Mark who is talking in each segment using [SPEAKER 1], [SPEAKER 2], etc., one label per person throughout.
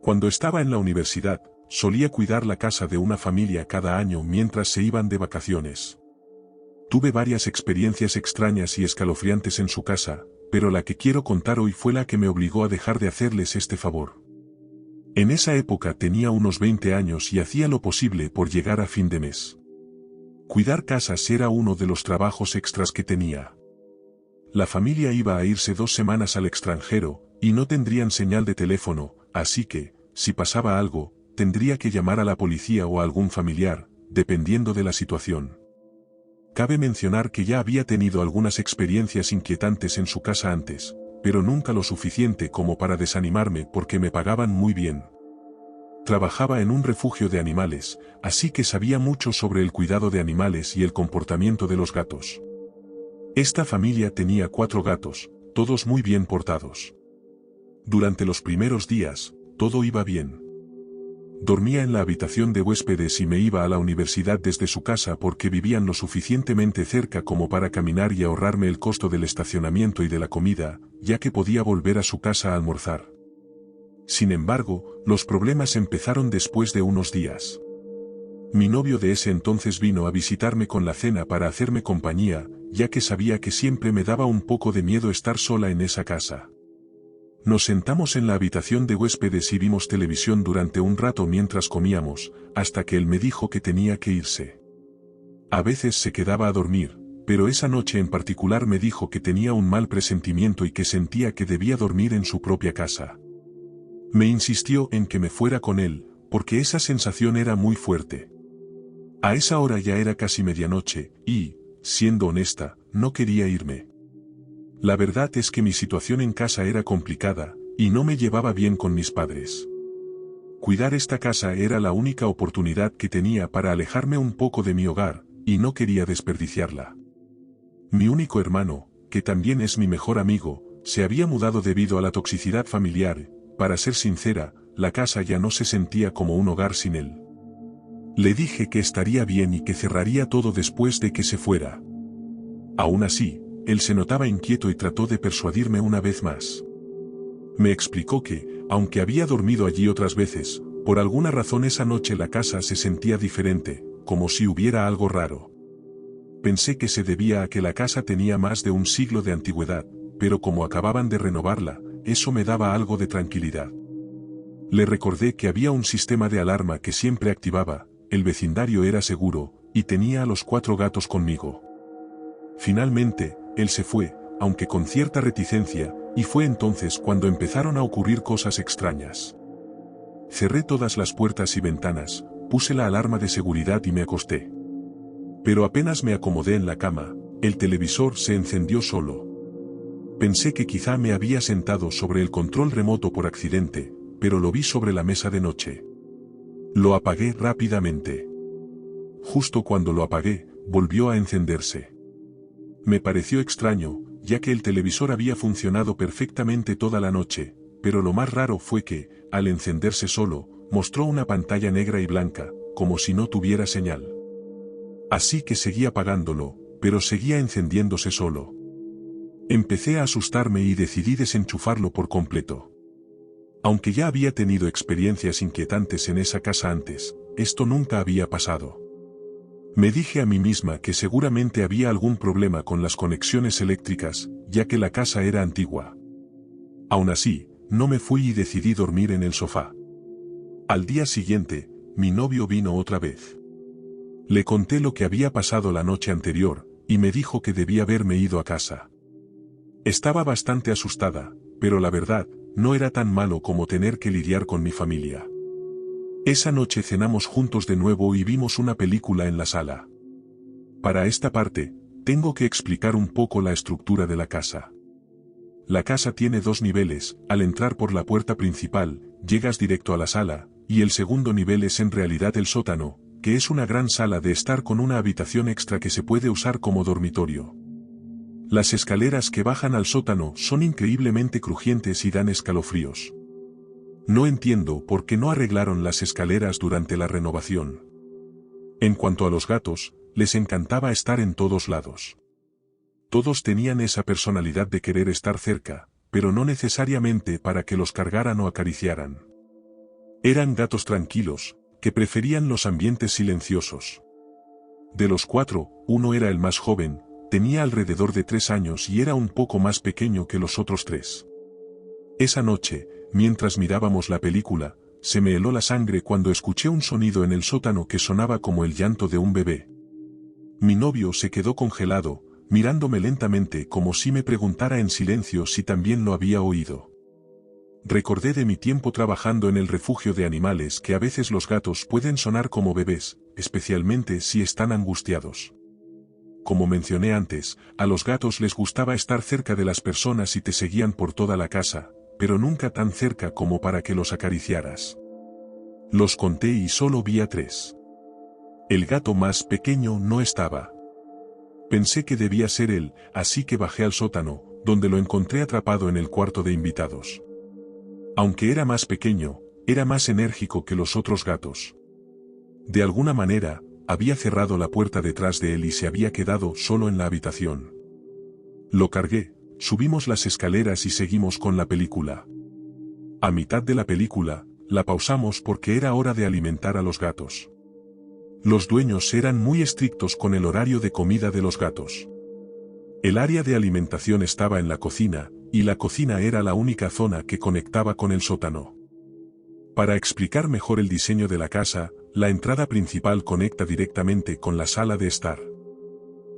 [SPEAKER 1] Cuando estaba en la universidad, solía cuidar la casa de una familia cada año mientras se iban de vacaciones. Tuve varias experiencias extrañas y escalofriantes en su casa, pero la que quiero contar hoy fue la que me obligó a dejar de hacerles este favor. En esa época tenía unos 20 años y hacía lo posible por llegar a fin de mes. Cuidar casas era uno de los trabajos extras que tenía. La familia iba a irse 2 semanas al extranjero, y no tendrían señal de teléfono, así que, si pasaba algo, tendría que llamar a la policía o a algún familiar, dependiendo de la situación. Cabe mencionar que ya había tenido algunas experiencias inquietantes en su casa antes, pero nunca lo suficiente como para desanimarme porque me pagaban muy bien. Trabajaba en un refugio de animales, así que sabía mucho sobre el cuidado de animales y el comportamiento de los gatos. Esta familia tenía 4 gatos, todos muy bien portados. Durante los primeros días, todo iba bien. Dormía en la habitación de huéspedes y me iba a la universidad desde su casa porque vivían lo suficientemente cerca como para caminar y ahorrarme el costo del estacionamiento y de la comida, ya que podía volver a su casa a almorzar. Sin embargo, los problemas empezaron después de unos días. Mi novio de ese entonces vino a visitarme con la cena para hacerme compañía, ya que sabía que siempre me daba un poco de miedo estar sola en esa casa. Nos sentamos en la habitación de huéspedes y vimos televisión durante un rato mientras comíamos, hasta que él me dijo que tenía que irse. A veces se quedaba a dormir, pero esa noche en particular me dijo que tenía un mal presentimiento y que sentía que debía dormir en su propia casa. Me insistió en que me fuera con él, porque esa sensación era muy fuerte. A esa hora ya era casi medianoche, y, siendo honesta, no quería irme. La verdad es que mi situación en casa era complicada, y no me llevaba bien con mis padres. Cuidar esta casa era la única oportunidad que tenía para alejarme un poco de mi hogar, y no quería desperdiciarla. Mi único hermano, que también es mi mejor amigo, se había mudado debido a la toxicidad familiar. Para ser sincera, la casa ya no se sentía como un hogar sin él. Le dije que estaría bien y que cerraría todo después de que se fuera. Aún así, él se notaba inquieto y trató de persuadirme una vez más. Me explicó que, aunque había dormido allí otras veces, por alguna razón esa noche la casa se sentía diferente, como si hubiera algo raro. Pensé que se debía a que la casa tenía más de un siglo de antigüedad, pero como acababan de renovarla, eso me daba algo de tranquilidad. Le recordé que había un sistema de alarma que siempre activaba, el vecindario era seguro, y tenía a los 4 gatos conmigo. Finalmente, él se fue, aunque con cierta reticencia, y fue entonces cuando empezaron a ocurrir cosas extrañas. Cerré todas las puertas y ventanas, puse la alarma de seguridad y me acosté. Pero apenas me acomodé en la cama, el televisor se encendió solo. Pensé que quizá me había sentado sobre el control remoto por accidente, pero lo vi sobre la mesa de noche. Lo apagué rápidamente. Justo cuando lo apagué, volvió a encenderse. Me pareció extraño, ya que el televisor había funcionado perfectamente toda la noche, pero lo más raro fue que, al encenderse solo, mostró una pantalla negra y blanca, como si no tuviera señal. Así que seguí apagándolo, pero seguía encendiéndose solo. Empecé a asustarme y decidí desenchufarlo por completo. Aunque ya había tenido experiencias inquietantes en esa casa antes, esto nunca había pasado. Me dije a mí misma que seguramente había algún problema con las conexiones eléctricas, ya que la casa era antigua. Aún así, no me fui y decidí dormir en el sofá. Al día siguiente, mi novio vino otra vez. Le conté lo que había pasado la noche anterior, y me dijo que debía haberme ido a casa. Estaba bastante asustada, pero la verdad, no era tan malo como tener que lidiar con mi familia. Esa noche cenamos juntos de nuevo y vimos una película en la sala. Para esta parte, tengo que explicar un poco la estructura de la casa. La casa tiene 2 niveles, al entrar por la puerta principal, llegas directo a la sala, y el segundo nivel es en realidad el sótano, que es una gran sala de estar con una habitación extra que se puede usar como dormitorio. Las escaleras que bajan al sótano son increíblemente crujientes y dan escalofríos. No entiendo por qué no arreglaron las escaleras durante la renovación. En cuanto a los gatos, les encantaba estar en todos lados. Todos tenían esa personalidad de querer estar cerca, pero no necesariamente para que los cargaran o acariciaran. Eran gatos tranquilos, que preferían los ambientes silenciosos. De los 4, uno era el más joven, tenía alrededor de 3 años y era un poco más pequeño que los otros 3. Esa noche, mientras mirábamos la película, se me heló la sangre cuando escuché un sonido en el sótano que sonaba como el llanto de un bebé. Mi novio se quedó congelado, mirándome lentamente como si me preguntara en silencio si también lo había oído. Recordé de mi tiempo trabajando en el refugio de animales que a veces los gatos pueden sonar como bebés, especialmente si están angustiados. Como mencioné antes, a los gatos les gustaba estar cerca de las personas y te seguían por toda la casa, pero nunca tan cerca como para que los acariciaras. Los conté y solo vi a 3. El gato más pequeño no estaba. Pensé que debía ser él, así que bajé al sótano, donde lo encontré atrapado en el cuarto de invitados. Aunque era más pequeño, era más enérgico que los otros gatos. De alguna manera, había cerrado la puerta detrás de él y se había quedado solo en la habitación. Lo cargué, subimos las escaleras y seguimos con la película. A mitad de la película, la pausamos porque era hora de alimentar a los gatos. Los dueños eran muy estrictos con el horario de comida de los gatos. El área de alimentación estaba en la cocina, y la cocina era la única zona que conectaba con el sótano. Para explicar mejor el diseño de la casa, la entrada principal conecta directamente con la sala de estar.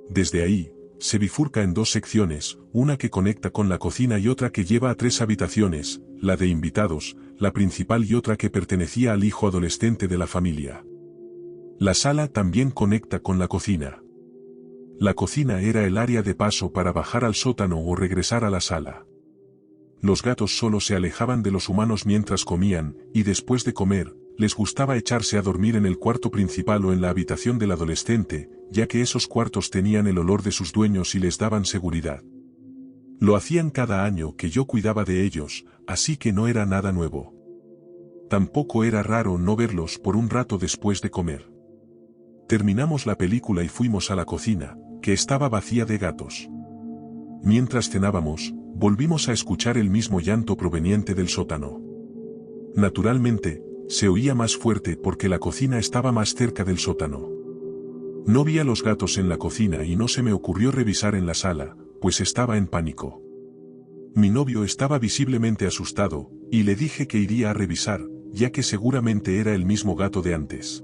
[SPEAKER 1] Desde ahí, se bifurca en 2 secciones, una que conecta con la cocina y otra que lleva a 3 habitaciones, la de invitados, la principal y otra que pertenecía al hijo adolescente de la familia. La sala también conecta con la cocina. La cocina era el área de paso para bajar al sótano o regresar a la sala. Los gatos solo se alejaban de los humanos mientras comían, y después de comer, les gustaba echarse a dormir en el cuarto principal o en la habitación del adolescente, ya que esos cuartos tenían el olor de sus dueños y les daban seguridad. Lo hacían cada año que yo cuidaba de ellos, así que no era nada nuevo. Tampoco era raro no verlos por un rato después de comer. Terminamos la película y fuimos a la cocina, que estaba vacía de gatos. Mientras cenábamos, volvimos a escuchar el mismo llanto proveniente del sótano. Naturalmente, se oía más fuerte porque la cocina estaba más cerca del sótano. No vi a los gatos en la cocina y no se me ocurrió revisar en la sala, pues estaba en pánico. Mi novio estaba visiblemente asustado, y le dije que iría a revisar, ya que seguramente era el mismo gato de antes.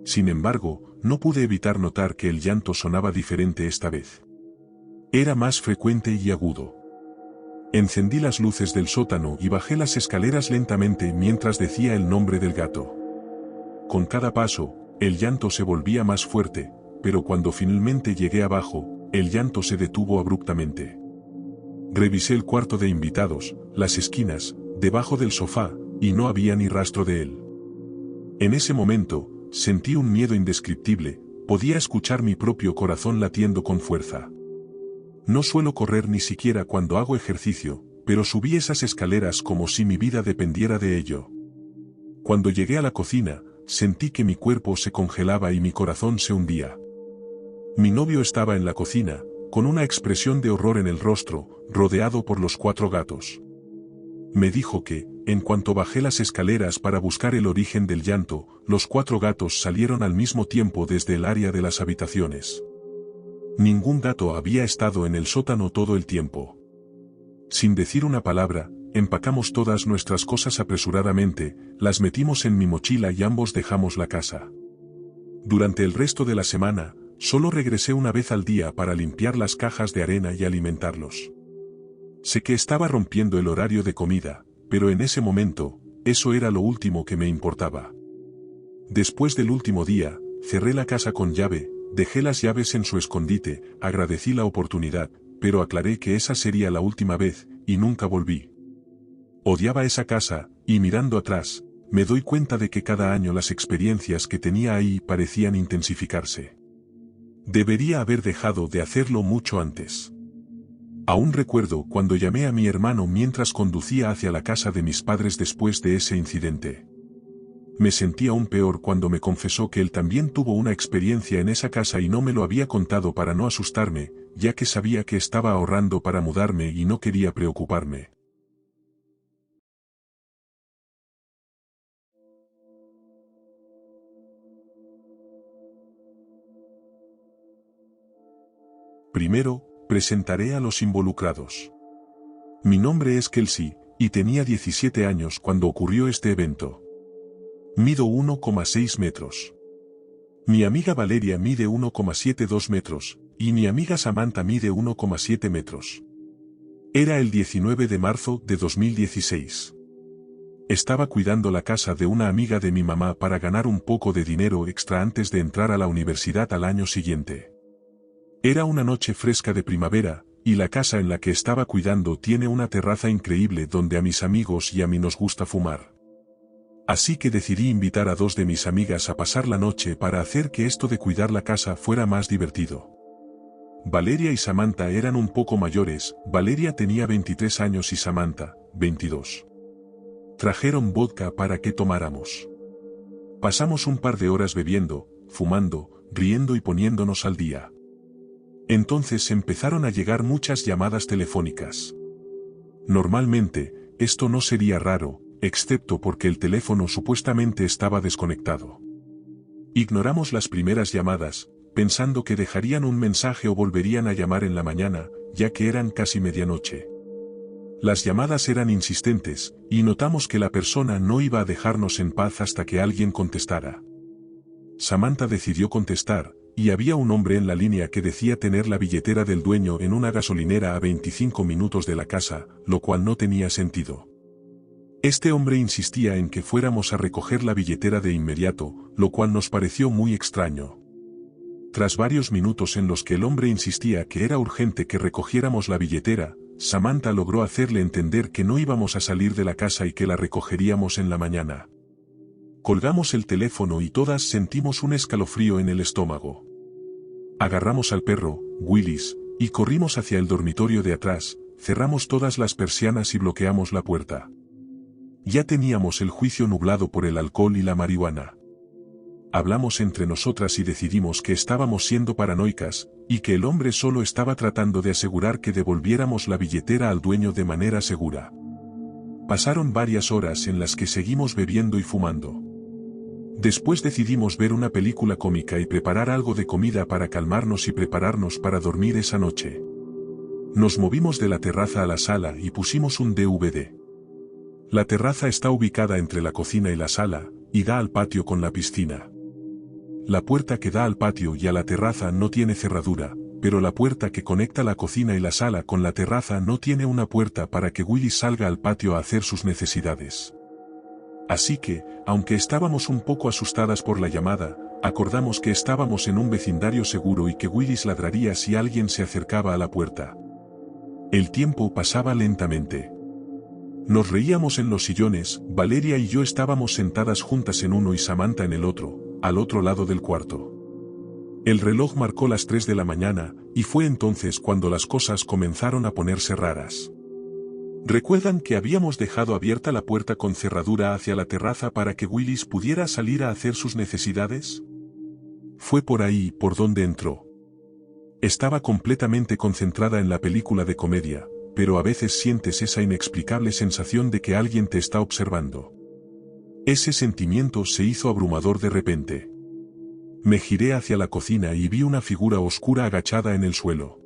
[SPEAKER 1] Sin embargo, no pude evitar notar que el llanto sonaba diferente esta vez. Era más frecuente y agudo. Encendí las luces del sótano y bajé las escaleras lentamente mientras decía el nombre del gato. Con cada paso, el llanto se volvía más fuerte, pero cuando finalmente llegué abajo, el llanto se detuvo abruptamente. Revisé el cuarto de invitados, las esquinas, debajo del sofá, y no había ni rastro de él. En ese momento, sentí un miedo indescriptible, podía escuchar mi propio corazón latiendo con fuerza. No suelo correr ni siquiera cuando hago ejercicio, pero subí esas escaleras como si mi vida dependiera de ello. Cuando llegué a la cocina, sentí que mi cuerpo se congelaba y mi corazón se hundía. Mi novio estaba en la cocina, con una expresión de horror en el rostro, rodeado por los 4 gatos. Me dijo que, en cuanto bajé las escaleras para buscar el origen del llanto, los 4 gatos salieron al mismo tiempo desde el área de las habitaciones. Ningún gato había estado en el sótano todo el tiempo. Sin decir una palabra, empacamos todas nuestras cosas apresuradamente, las metimos en mi mochila y ambos dejamos la casa. Durante el resto de la semana, solo regresé una vez al día para limpiar las cajas de arena y alimentarlos. Sé que estaba rompiendo el horario de comida, pero en ese momento, eso era lo último que me importaba. Después del último día, cerré la casa con llave, dejé las llaves en su escondite, agradecí la oportunidad, pero aclaré que esa sería la última vez, y nunca volví. Odiaba esa casa, y mirando atrás, me doy cuenta de que cada año las experiencias que tenía ahí parecían intensificarse. Debería haber dejado de hacerlo mucho antes. Aún recuerdo cuando llamé a mi hermano mientras conducía hacia la casa de mis padres después de ese incidente. Me sentí aún peor cuando me confesó que él también tuvo una experiencia en esa casa y no me lo había contado para no asustarme, ya que sabía que estaba ahorrando para mudarme y no quería preocuparme. Primero, presentaré a los involucrados. Mi nombre es Kelsey, y tenía 17 años cuando ocurrió este evento. Mido 1,6 metros. Mi amiga Valeria mide 1,72 metros, y mi amiga Samantha mide 1,7 metros. Era el 19 de marzo de 2016. Estaba cuidando la casa de una amiga de mi mamá para ganar un poco de dinero extra antes de entrar a la universidad al año siguiente. Era una noche fresca de primavera, y la casa en la que estaba cuidando tiene una terraza increíble donde a mis amigos y a mí nos gusta fumar. Así que decidí invitar a 2 de mis amigas a pasar la noche para hacer que esto de cuidar la casa fuera más divertido. Valeria y Samantha eran un poco mayores, Valeria tenía 23 años y Samantha, 22. Trajeron vodka para que tomáramos. Pasamos un par de horas bebiendo, fumando, riendo y poniéndonos al día. Entonces empezaron a llegar muchas llamadas telefónicas. Normalmente, esto no sería raro, excepto porque el teléfono supuestamente estaba desconectado. Ignoramos las primeras llamadas, pensando que dejarían un mensaje o volverían a llamar en la mañana, ya que eran casi medianoche. Las llamadas eran insistentes, y notamos que la persona no iba a dejarnos en paz hasta que alguien contestara. Samantha decidió contestar, y había un hombre en la línea que decía tener la billetera del dueño en una gasolinera a 25 minutos de la casa, lo cual no tenía sentido. Este hombre insistía en que fuéramos a recoger la billetera de inmediato, lo cual nos pareció muy extraño. Tras varios minutos en los que el hombre insistía que era urgente que recogiéramos la billetera, Samantha logró hacerle entender que no íbamos a salir de la casa y que la recogeríamos en la mañana. Colgamos el teléfono y todas sentimos un escalofrío en el estómago. Agarramos al perro, Willis, y corrimos hacia el dormitorio de atrás, cerramos todas las persianas y bloqueamos la puerta. Ya teníamos el juicio nublado por el alcohol y la marihuana. Hablamos entre nosotras y decidimos que estábamos siendo paranoicas, y que el hombre solo estaba tratando de asegurar que devolviéramos la billetera al dueño de manera segura. Pasaron varias horas en las que seguimos bebiendo y fumando. Después decidimos ver una película cómica y preparar algo de comida para calmarnos y prepararnos para dormir esa noche. Nos movimos de la terraza a la sala y pusimos un DVD. La terraza está ubicada entre la cocina y la sala, y da al patio con la piscina. La puerta que da al patio y a la terraza no tiene cerradura, pero la puerta que conecta la cocina y la sala con la terraza no tiene una puerta para que Willis salga al patio a hacer sus necesidades. Así que, aunque estábamos un poco asustadas por la llamada, acordamos que estábamos en un vecindario seguro y que Willis ladraría si alguien se acercaba a la puerta. El tiempo pasaba lentamente. Nos reíamos en los sillones, Valeria y yo estábamos sentadas juntas en uno y Samantha en el otro, al otro lado del cuarto. El reloj marcó las 3 de la mañana, y fue entonces cuando las cosas comenzaron a ponerse raras. ¿Recuerdan que habíamos dejado abierta la puerta con cerradura hacia la terraza para que Willis pudiera salir a hacer sus necesidades? Fue por ahí por donde entró. Estaba completamente concentrada en la película de comedia, pero a veces sientes esa inexplicable sensación de que alguien te está observando. Ese sentimiento se hizo abrumador de repente. Me giré hacia la cocina y vi una figura oscura agachada en el suelo.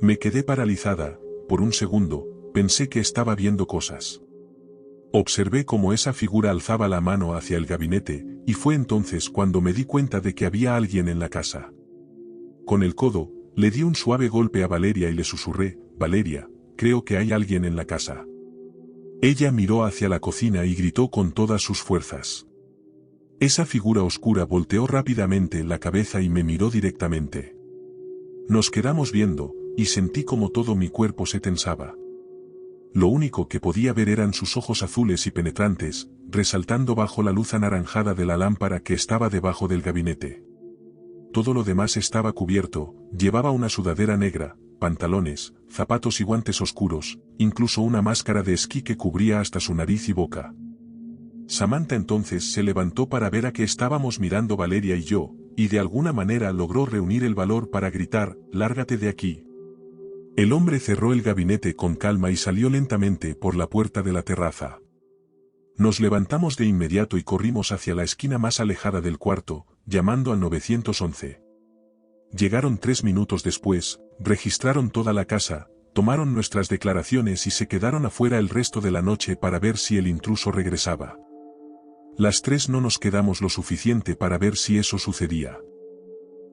[SPEAKER 1] Me quedé paralizada, por un segundo, pensé que estaba viendo cosas. Observé cómo esa figura alzaba la mano hacia el gabinete, y fue entonces cuando me di cuenta de que había alguien en la casa. Con el codo, le di un suave golpe a Valeria y le susurré, «Valeria, creo que hay alguien en la casa». Ella miró hacia la cocina y gritó con todas sus fuerzas. Esa figura oscura volteó rápidamente la cabeza y me miró directamente. Nos quedamos viendo, y sentí como todo mi cuerpo se tensaba. Lo único que podía ver eran sus ojos azules y penetrantes, resaltando bajo la luz anaranjada de la lámpara que estaba debajo del gabinete. Todo lo demás estaba cubierto, llevaba una sudadera negra, pantalones, zapatos y guantes oscuros, incluso una máscara de esquí que cubría hasta su nariz y boca. Samantha entonces se levantó para ver a qué estábamos mirando Valeria y yo, y de alguna manera logró reunir el valor para gritar, «¡Lárgate de aquí!». El hombre cerró el gabinete con calma y salió lentamente por la puerta de la terraza. Nos levantamos de inmediato y corrimos hacia la esquina más alejada del cuarto, llamando al 911. Llegaron 3 minutos después, registraron toda la casa, tomaron nuestras declaraciones y se quedaron afuera el resto de la noche para ver si el intruso regresaba. Las 3 no nos quedamos lo suficiente para ver si eso sucedía.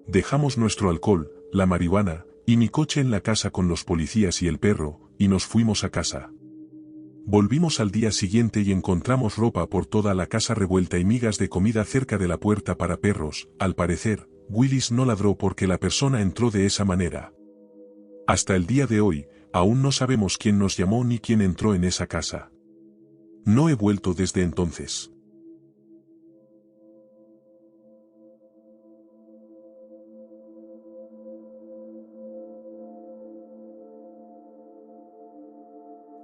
[SPEAKER 1] Dejamos nuestro alcohol, la marihuana, y mi coche en la casa con los policías y el perro, y nos fuimos a casa. Volvimos al día siguiente y encontramos ropa por toda la casa revuelta y migas de comida cerca de la puerta para perros. Al parecer, Willis no ladró porque la persona entró de esa manera. Hasta el día de hoy, aún no sabemos quién nos llamó ni quién entró en esa casa. No he vuelto desde entonces.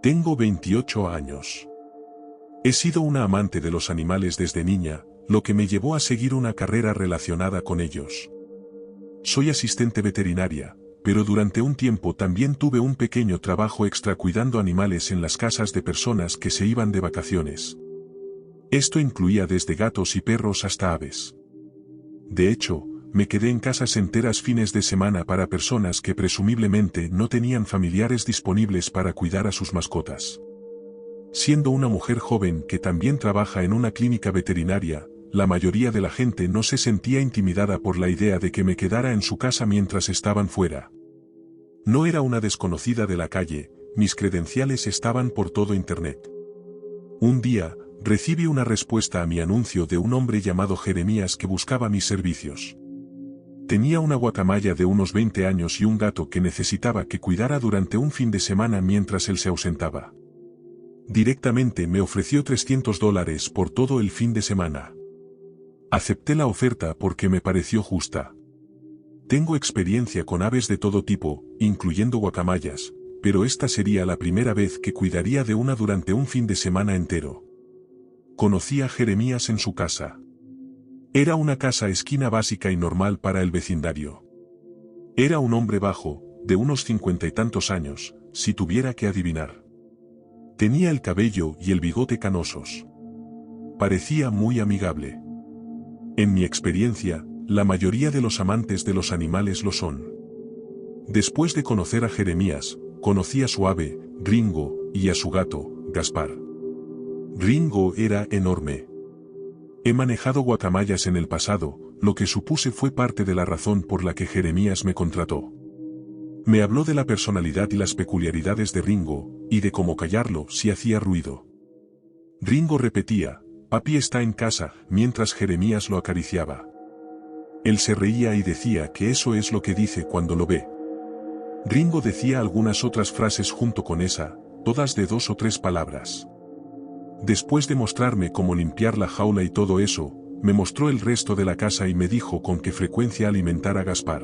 [SPEAKER 1] Tengo 28 años. He sido una amante de los animales desde niña, lo que me llevó a seguir una carrera relacionada con ellos. Soy asistente veterinaria, pero durante un tiempo también tuve un pequeño trabajo extra cuidando animales en las casas de personas que se iban de vacaciones. Esto incluía desde gatos y perros hasta aves. De hecho, me quedé en casas enteras fines de semana para personas que presumiblemente no tenían familiares disponibles para cuidar a sus mascotas. Siendo una mujer joven que también trabaja en una clínica veterinaria, la mayoría de la gente no se sentía intimidada por la idea de que me quedara en su casa mientras estaban fuera. No era una desconocida de la calle, mis credenciales estaban por todo Internet. Un día, recibí una respuesta a mi anuncio de un hombre llamado Jeremías que buscaba mis servicios. Tenía una guacamaya de unos 20 años y un gato que necesitaba que cuidara durante un fin de semana mientras él se ausentaba. Directamente me ofreció $300 por todo el fin de semana. Acepté la oferta porque me pareció justa. Tengo experiencia con aves de todo tipo, incluyendo guacamayas, pero esta sería la primera vez que cuidaría de una durante un fin de semana entero. Conocí a Jeremías en su casa. Era una casa esquina básica y normal para el vecindario. Era un hombre bajo, de unos 50 y tantos años, si tuviera que adivinar. Tenía el cabello y el bigote canosos. Parecía muy amigable. En mi experiencia, la mayoría de los amantes de los animales lo son. Después de conocer a Jeremías, conocí a su ave, Ringo, y a su gato, Gaspar. Ringo era enorme. He manejado guacamayas en el pasado, lo que supuse fue parte de la razón por la que Jeremías me contrató. Me habló de la personalidad y las peculiaridades de Ringo, y de cómo callarlo si hacía ruido. Ringo repetía, "Papi está en casa", mientras Jeremías lo acariciaba. Él se reía y decía que eso es lo que dice cuando lo ve. Ringo decía algunas otras frases junto con esa, todas de 2 o 3 palabras. Después de mostrarme cómo limpiar la jaula y todo eso, me mostró el resto de la casa y me dijo con qué frecuencia alimentar a Gaspar.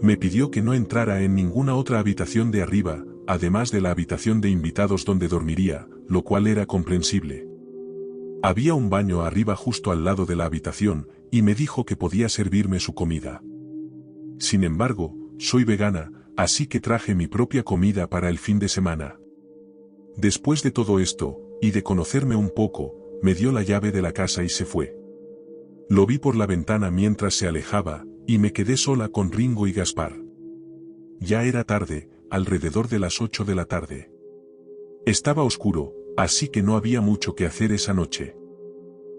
[SPEAKER 1] Me pidió que no entrara en ninguna otra habitación de arriba, además de la habitación de invitados donde dormiría, lo cual era comprensible. Había un baño arriba justo al lado de la habitación, y me dijo que podía servirme su comida. Sin embargo, soy vegana, así que traje mi propia comida para el fin de semana. Después de todo esto, y de conocerme un poco, me dio la llave de la casa y se fue. Lo vi por la ventana mientras se alejaba, y me quedé sola con Ringo y Gaspar. Ya era tarde, alrededor de las 8 de la tarde. Estaba oscuro, así que no había mucho que hacer esa noche.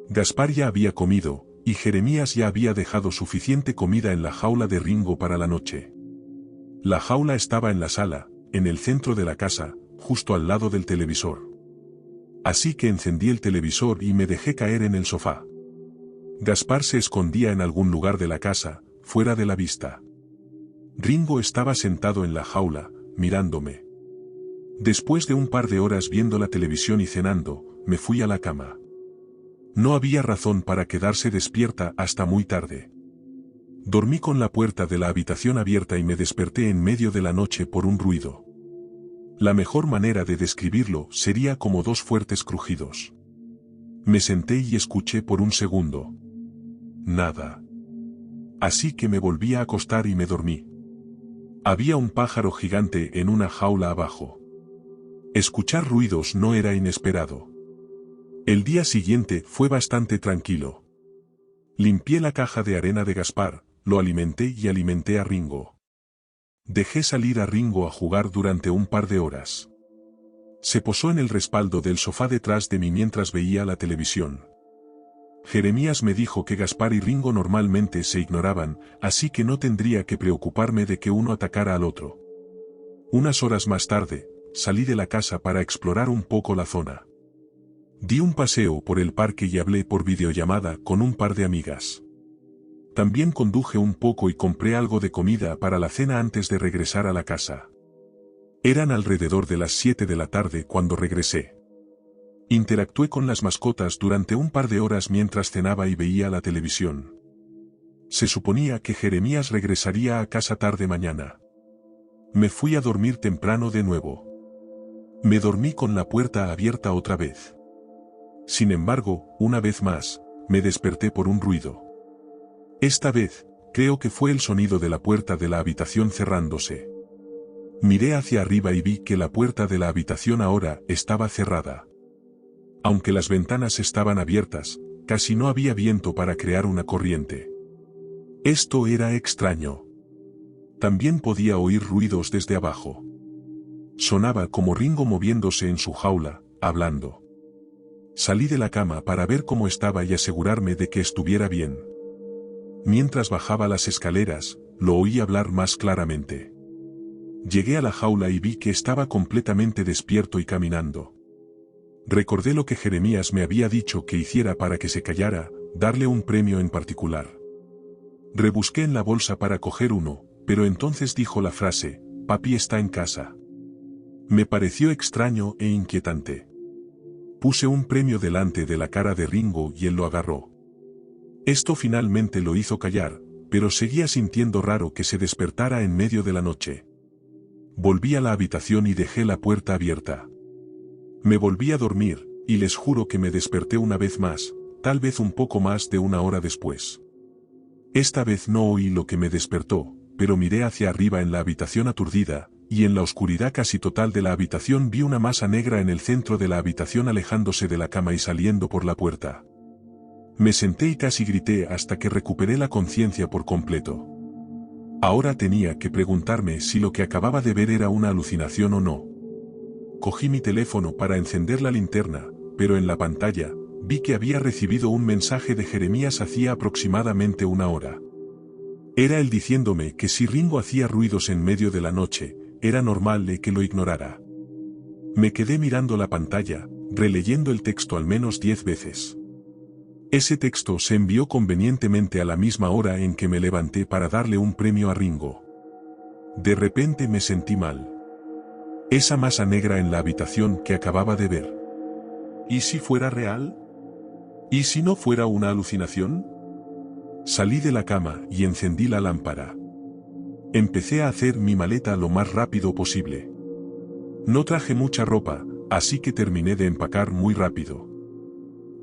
[SPEAKER 1] Gaspar ya había comido, y Jeremías ya había dejado suficiente comida en la jaula de Ringo para la noche. La jaula estaba en la sala, en el centro de la casa, justo al lado del televisor. Así que encendí el televisor y me dejé caer en el sofá. Gaspar se escondía en algún lugar de la casa, fuera de la vista. Ringo estaba sentado en la jaula, mirándome. Después de un par de horas viendo la televisión y cenando, me fui a la cama. No había razón para quedarse despierta hasta muy tarde. Dormí con la puerta de la habitación abierta y me desperté en medio de la noche por un ruido. La mejor manera de describirlo sería como 2 fuertes crujidos. Me senté y escuché por un segundo. Nada. Así que me volví a acostar y me dormí. Había un pájaro gigante en una jaula abajo. Escuchar ruidos no era inesperado. El día siguiente fue bastante tranquilo. Limpié la caja de arena de Gaspar, lo alimenté y alimenté a Ringo. Dejé salir a Ringo a jugar durante un par de horas. Se posó en el respaldo del sofá detrás de mí mientras veía la televisión. Jeremías me dijo que Gaspar y Ringo normalmente se ignoraban, así que no tendría que preocuparme de que uno atacara al otro. Unas horas más tarde, salí de la casa para explorar un poco la zona. Di un paseo por el parque y hablé por videollamada con un par de amigas. También conduje un poco y compré algo de comida para la cena antes de regresar a la casa. Eran alrededor de las 7 de la tarde cuando regresé. Interactué con las mascotas durante un par de horas mientras cenaba y veía la televisión. Se suponía que Jeremías regresaría a casa tarde mañana. Me fui a dormir temprano de nuevo. Me dormí con la puerta abierta otra vez. Sin embargo, una vez más, me desperté por un ruido. Esta vez, creo que fue el sonido de la puerta de la habitación cerrándose. Miré hacia arriba y vi que la puerta de la habitación ahora estaba cerrada. Aunque las ventanas estaban abiertas, casi no había viento para crear una corriente. Esto era extraño. También podía oír ruidos desde abajo. Sonaba como Ringo moviéndose en su jaula, hablando. Salí de la cama para ver cómo estaba y asegurarme de que estuviera bien. Mientras bajaba las escaleras, lo oí hablar más claramente. Llegué a la jaula y vi que estaba completamente despierto y caminando. Recordé lo que Jeremías me había dicho que hiciera para que se callara, darle un premio en particular. Rebusqué en la bolsa para coger uno, pero entonces dijo la frase, «Papi está en casa». Me pareció extraño e inquietante. Puse un premio delante de la cara de Ringo y él lo agarró. Esto finalmente lo hizo callar, pero seguía sintiendo raro que se despertara en medio de la noche. Volví a la habitación y dejé la puerta abierta. Me volví a dormir, y les juro que me desperté una vez más, tal vez un poco más de una hora después. Esta vez no oí lo que me despertó, pero miré hacia arriba en la habitación aturdida, y en la oscuridad casi total de la habitación vi una masa negra en el centro de la habitación alejándose de la cama y saliendo por la puerta. Me senté y casi grité hasta que recuperé la conciencia por completo. Ahora tenía que preguntarme si lo que acababa de ver era una alucinación o no. Cogí mi teléfono para encender la linterna, pero en la pantalla, vi que había recibido un mensaje de Jeremías hacía aproximadamente una hora. Era él diciéndome que si Ringo hacía ruidos en medio de la noche, era normal que lo ignorara. Me quedé mirando la pantalla, releyendo el texto al menos 10 veces. Ese texto se envió convenientemente a la misma hora en que me levanté para darle un premio a Ringo. De repente me sentí mal. Esa masa negra en la habitación que acababa de ver. ¿Y si fuera real? ¿Y si no fuera una alucinación? Salí de la cama y encendí la lámpara. Empecé a hacer mi maleta lo más rápido posible. No traje mucha ropa, así que terminé de empacar muy rápido.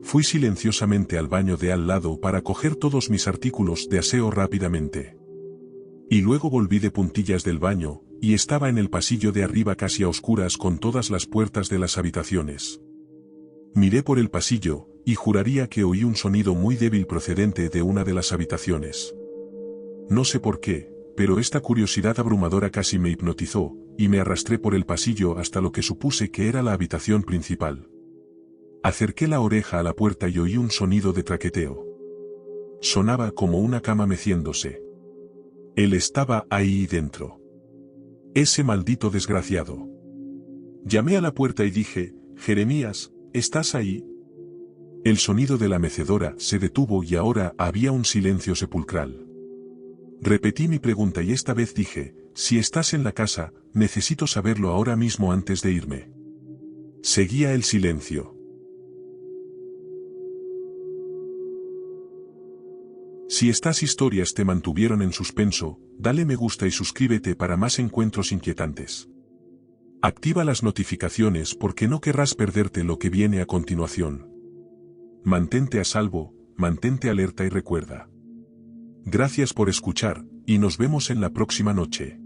[SPEAKER 1] Fui silenciosamente al baño de al lado para coger todos mis artículos de aseo rápidamente. Y luego volví de puntillas del baño, y estaba en el pasillo de arriba casi a oscuras con todas las puertas de las habitaciones. Miré por el pasillo, y juraría que oí un sonido muy débil procedente de una de las habitaciones. No sé por qué, pero esta curiosidad abrumadora casi me hipnotizó, y me arrastré por el pasillo hasta lo que supuse que era la habitación principal. Acerqué la oreja a la puerta y oí un sonido de traqueteo. Sonaba como una cama meciéndose. Él estaba ahí dentro. Ese maldito desgraciado. Llamé a la puerta y dije, «Jeremías, ¿estás ahí?» El sonido de la mecedora se detuvo y ahora había un silencio sepulcral. Repetí mi pregunta y esta vez dije, «Si estás en la casa, necesito saberlo ahora mismo antes de irme». Seguía el silencio. Si estas historias te mantuvieron en suspenso, dale me gusta y suscríbete para más encuentros inquietantes. Activa las notificaciones porque no querrás perderte lo que viene a continuación. Mantente a salvo, mantente alerta y recuerda. Gracias por escuchar, y nos vemos en la próxima noche.